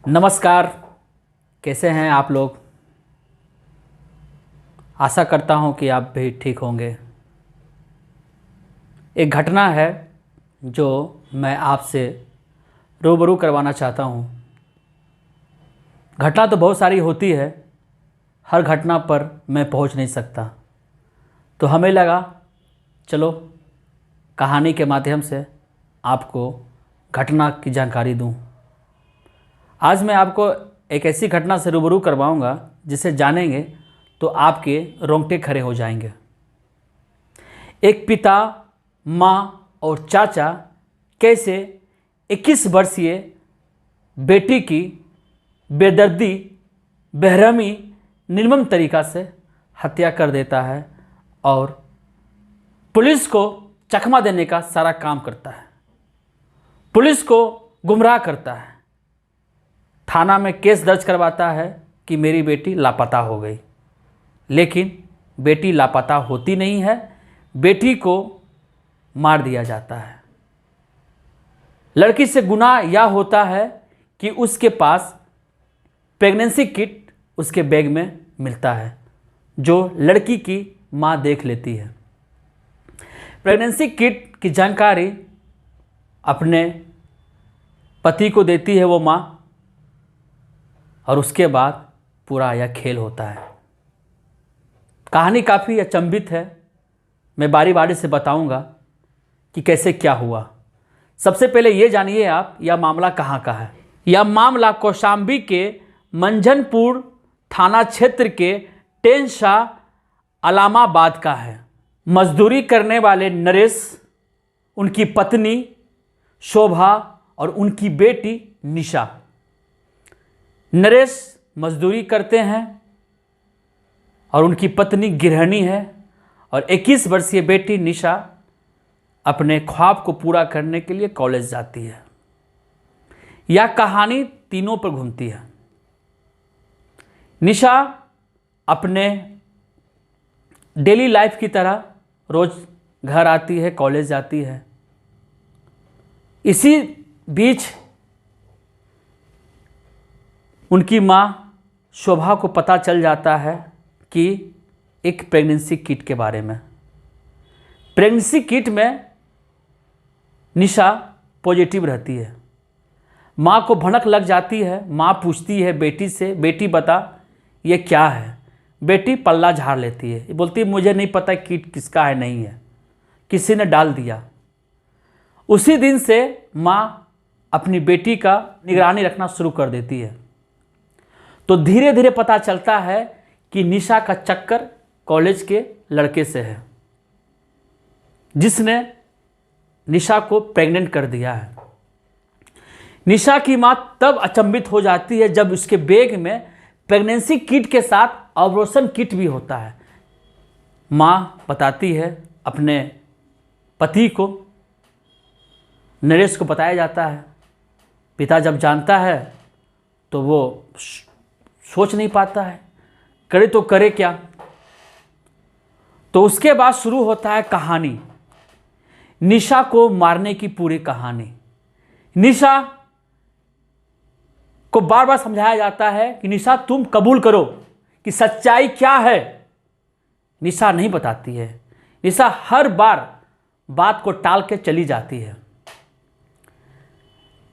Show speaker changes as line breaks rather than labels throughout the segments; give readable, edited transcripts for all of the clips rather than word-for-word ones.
नमस्कार। कैसे हैं आप लोग? आशा करता हूं कि आप भी ठीक होंगे। एक घटना है जो मैं आपसे रूबरू करवाना चाहता हूं। घटना तो बहुत सारी होती है, हर घटना पर मैं पहुंच नहीं सकता, तो हमें लगा चलो कहानी के माध्यम से आपको घटना की जानकारी दूं। आज मैं आपको एक ऐसी घटना से रूबरू करवाऊंगा जिसे जानेंगे तो आपके रोंगटे खड़े हो जाएंगे। एक पिता, माँ और चाचा कैसे 21 वर्षीय बेटी की बेदर्दी, बेरहमी, निर्मम तरीक़ा से हत्या कर देता है और पुलिस को चकमा देने का सारा काम करता है, पुलिस को गुमराह करता है, थाना में केस दर्ज करवाता है कि मेरी बेटी लापता हो गई। लेकिन बेटी लापता होती नहीं है, बेटी को मार दिया जाता है। लड़की से गुनाह यह होता है कि उसके पास प्रेगनेंसी किट उसके बैग में मिलता है, जो लड़की की माँ देख लेती है। प्रेगनेंसी किट की जानकारी अपने पति को देती है वो माँ, और उसके बाद पूरा यह खेल होता है। कहानी काफ़ी अचंभित है, मैं बारी बारी से बताऊंगा कि कैसे क्या हुआ। सबसे पहले ये जानिए आप, यह मामला कहाँ का है। यह मामला कौशाम्बी के मंझनपुर थाना क्षेत्र के टेंशा अलामाबाद का है। मजदूरी करने वाले नरेश, उनकी पत्नी शोभा और उनकी बेटी निशा। नरेश मजदूरी करते हैं और उनकी पत्नी गृहिणी है, और 21 वर्षीय बेटी निशा अपने ख्वाब को पूरा करने के लिए कॉलेज जाती है। यह कहानी तीनों पर घूमती है। निशा अपने डेली लाइफ की तरह रोज घर आती है, कॉलेज जाती है। इसी बीच उनकी माँ शोभा को पता चल जाता है कि एक प्रेगनेंसी किट के बारे में। प्रेगनेंसी किट में निशा पॉजिटिव रहती है। माँ को भनक लग जाती है। माँ पूछती है बेटी से, बेटी बता ये क्या है। बेटी पल्ला झाड़ लेती है, ये बोलती है मुझे नहीं पता किट किसका है, नहीं है, किसी ने डाल दिया। उसी दिन से माँ अपनी बेटी का निगरानी रखना शुरू कर देती है। तो धीरे धीरे पता चलता है कि निशा का चक्कर कॉलेज के लड़के से है, जिसने निशा को प्रेग्नेंट कर दिया है। निशा की मां तब अचंभित हो जाती है जब उसके बैग में प्रेगनेंसी किट के साथ अबॉर्शन किट भी होता है। मां बताती है अपने पति को, नरेश को बताया जाता है। पिता जब जानता है तो वो सोच नहीं पाता है, करे तो करे क्या। तो उसके बाद शुरू होता है कहानी, निशा को मारने की पूरी कहानी। निशा को बार बार समझाया जाता है कि निशा तुम कबूल करो कि सच्चाई क्या है। निशा नहीं बताती है। निशा हर बार बात को टाल के चली जाती है।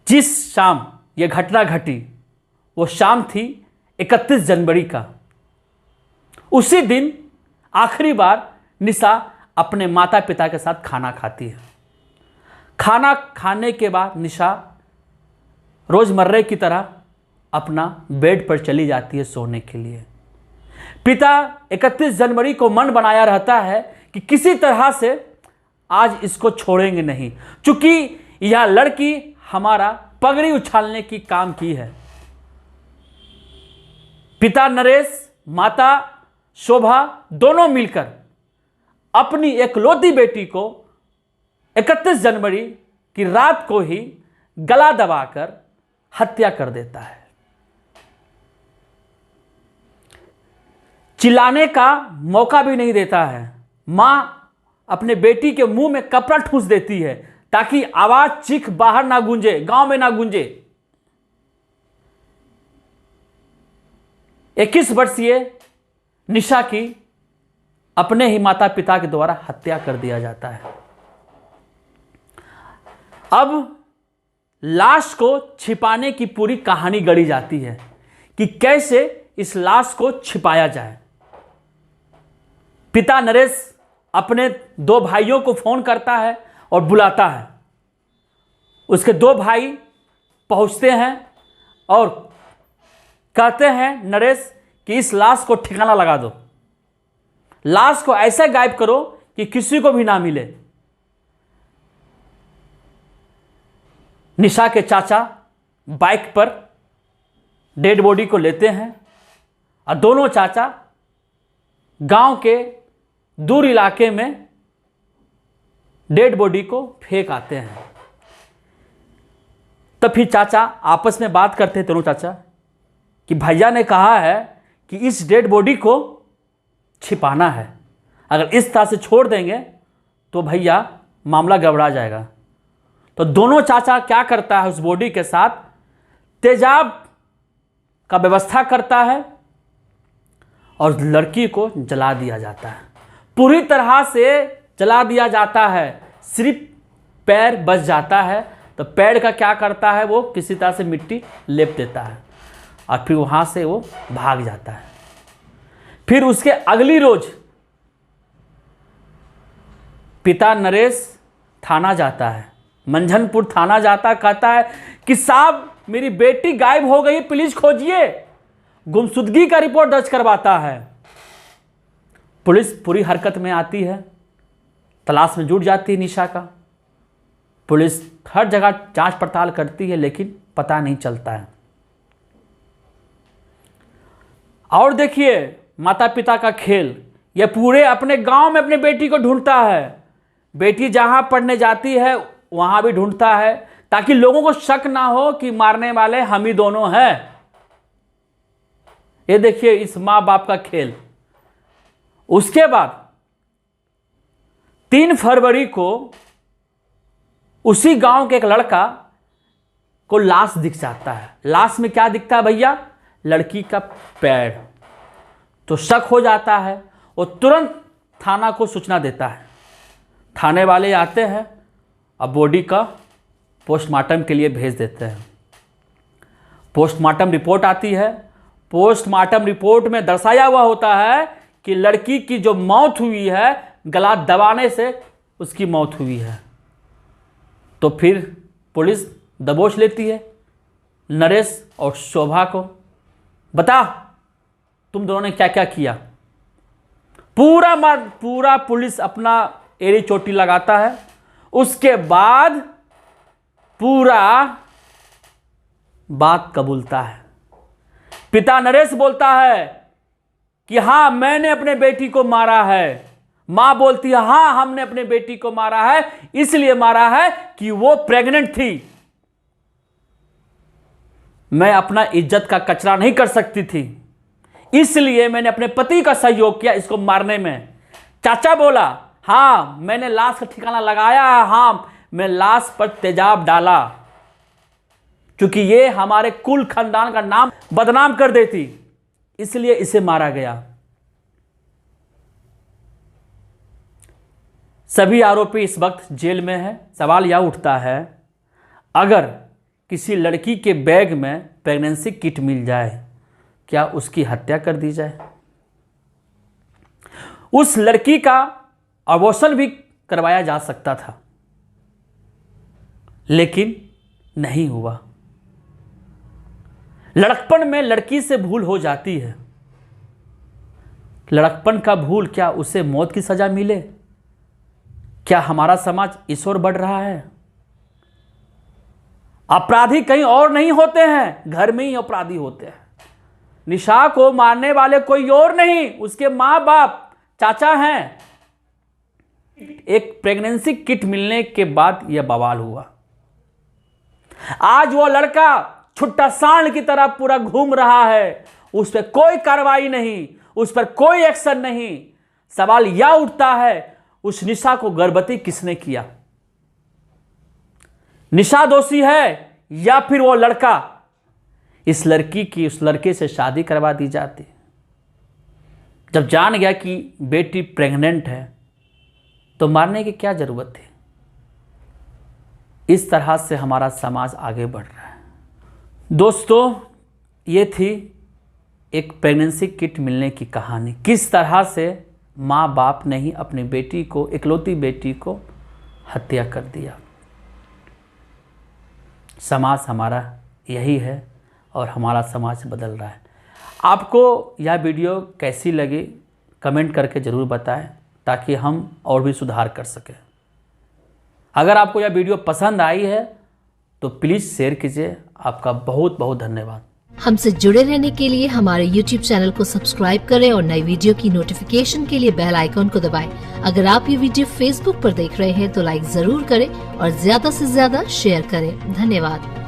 जिस शाम यह घटना घटी वो शाम थी 31 जनवरी का। उसी दिन आखिरी बार निशा अपने माता पिता के साथ खाना खाती है। खाना खाने के बाद निशा रोजमर्रे की तरह अपना बेड पर चली जाती है सोने के लिए। पिता 31 जनवरी को मन बनाया रहता है कि किसी तरह से आज इसको छोड़ेंगे नहीं, चूंकि यह लड़की हमारा पगड़ी उछालने की काम की है। पिता नरेश, माता शोभा दोनों मिलकर अपनी एकलौती बेटी को 31 जनवरी की रात को ही गला दबाकर हत्या कर देता है। चिल्लाने का मौका भी नहीं देता है। मां अपने बेटी के मुंह में कपड़ा ठूंस देती है ताकि आवाज चीख बाहर ना गूंजे, गांव में ना गूंजे। 21 वर्षीय निशा की अपने ही माता पिता के द्वारा हत्या कर दिया जाता है। अब लाश को छिपाने की पूरी कहानी गढ़ी जाती है कि कैसे इस लाश को छिपाया जाए। पिता नरेश अपने 2 भाइयों को फोन करता है और बुलाता है। उसके 2 भाई पहुंचते हैं और कहते हैं नरेश कि इस लाश को ठिकाना लगा दो, लाश को ऐसे गायब करो कि किसी को भी ना मिले। निशा के चाचा बाइक पर डेड बॉडी को लेते हैं और दोनों चाचा गांव के दूर इलाके में डेड बॉडी को फेंक आते हैं। तब फिर चाचा आपस में बात करते हैं, दोनों चाचा, कि भैया ने कहा है कि इस डेड बॉडी को छिपाना है, अगर इस तरह से छोड़ देंगे तो भैया मामला गड़बड़ा जाएगा। तो दोनों चाचा क्या करता है, उस बॉडी के साथ तेजाब का व्यवस्था करता है और लड़की को जला दिया जाता है। पूरी तरह से जला दिया जाता है, सिर्फ पैर बच जाता है। तो पैर का क्या करता है, वो किसी तरह से मिट्टी लेप देता है और फिर वहाँ से वो भाग जाता है। फिर उसके अगली रोज पिता नरेश थाना जाता है, मंझनपुर थाना जाता, कहता है कि साहब मेरी बेटी गायब हो गई, पुलिस खोजिए। गुमशुदगी का रिपोर्ट दर्ज करवाता है। पुलिस पूरी हरकत में आती है, तलाश में जुट जाती है निशा का। पुलिस हर जगह जांच पड़ताल करती है लेकिन पता नहीं चलता है। और देखिए माता पिता का खेल, यह पूरे अपने गांव में अपने बेटी को ढूंढता है। बेटी जहां पढ़ने जाती है वहां भी ढूंढता है ताकि लोगों को शक ना हो कि मारने वाले हम ही दोनों हैं। ये देखिए इस माँ बाप का खेल। उसके बाद 3 फरवरी को उसी गांव के एक लड़का को लाश दिख जाता है। लाश में क्या दिखता है भैया, लड़की का पैर। तो शक हो जाता है, वो तुरंत थाना को सूचना देता है। थाने वाले आते हैं और बॉडी का पोस्टमार्टम के लिए भेज देते हैं। पोस्टमार्टम रिपोर्ट आती है। पोस्टमार्टम रिपोर्ट में दर्शाया हुआ होता है कि लड़की की जो मौत हुई है गला दबाने से उसकी मौत हुई है। तो फिर पुलिस दबोच लेती है नरेश और शोभा को। बता तुम दोनों ने क्या क्या किया। पूरा पुलिस अपना एड़ी चोटी लगाता है। उसके बाद पूरा बात कबूलता है। पिता नरेश बोलता है कि हाँ मैंने अपने बेटी को मारा है। मां बोलती है हाँ हमने अपने बेटी को मारा है, इसलिए मारा है कि वो प्रेग्नेंट थी। मैं अपना इज्जत का कचरा नहीं कर सकती थी, इसलिए मैंने अपने पति का सहयोग किया इसको मारने में। चाचा बोला हाँ मैंने लाश का ठिकाना लगाया है, हाँ मैं लाश पर तेजाब डाला क्योंकि ये हमारे कुल खानदान का नाम बदनाम कर देती, इसलिए इसे मारा गया। सभी आरोपी इस वक्त जेल में हैं। सवाल यह उठता है अगर किसी लड़की के बैग में प्रेगनेंसी किट मिल जाए क्या उसकी हत्या कर दी जाए। उस लड़की का अबॉर्शन भी करवाया जा सकता था लेकिन नहीं हुआ। लड़कपन में लड़की से भूल हो जाती है। लड़कपन का भूल, क्या उसे मौत की सजा मिले? क्या हमारा समाज इस ओर बढ़ रहा है? अपराधी कहीं और नहीं होते हैं, घर में ही अपराधी होते हैं। निशा को मारने वाले कोई और नहीं, उसके मां बाप चाचा हैं। एक प्रेगनेंसी किट मिलने के बाद यह बवाल हुआ। आज वो लड़का छुट्टा सांड की तरह पूरा घूम रहा है, उस पर कोई कार्रवाई नहीं, उस पर कोई एक्शन नहीं। सवाल यह उठता है उस निशा को गर्भवती किसने किया? निशा दोषी है या फिर वो लड़का? इस लड़की की उस लड़के से शादी करवा दी जाती। जब जान गया कि बेटी प्रेग्नेंट है तो मारने की क्या ज़रूरत थी। इस तरह से हमारा समाज आगे बढ़ रहा है। दोस्तों, ये थी एक प्रेगनेंसी किट मिलने की कहानी। किस तरह से माँ बाप ने ही अपनी बेटी को, इकलौती बेटी को हत्या कर दिया। समाज हमारा यही है और हमारा समाज बदल रहा है। आपको यह वीडियो कैसी लगी कमेंट करके ज़रूर बताएं ताकि हम और भी सुधार कर सकें। अगर आपको यह वीडियो पसंद आई है तो प्लीज़ शेयर कीजिए। आपका बहुत बहुत धन्यवाद।
हमसे जुड़े रहने के लिए हमारे YouTube चैनल को सब्सक्राइब करें और नई वीडियो की नोटिफिकेशन के लिए बेल आइकॉन को दबाएं। अगर आप ये वीडियो Facebook पर देख रहे हैं तो लाइक जरूर करें और ज्यादा से ज्यादा शेयर करें। धन्यवाद।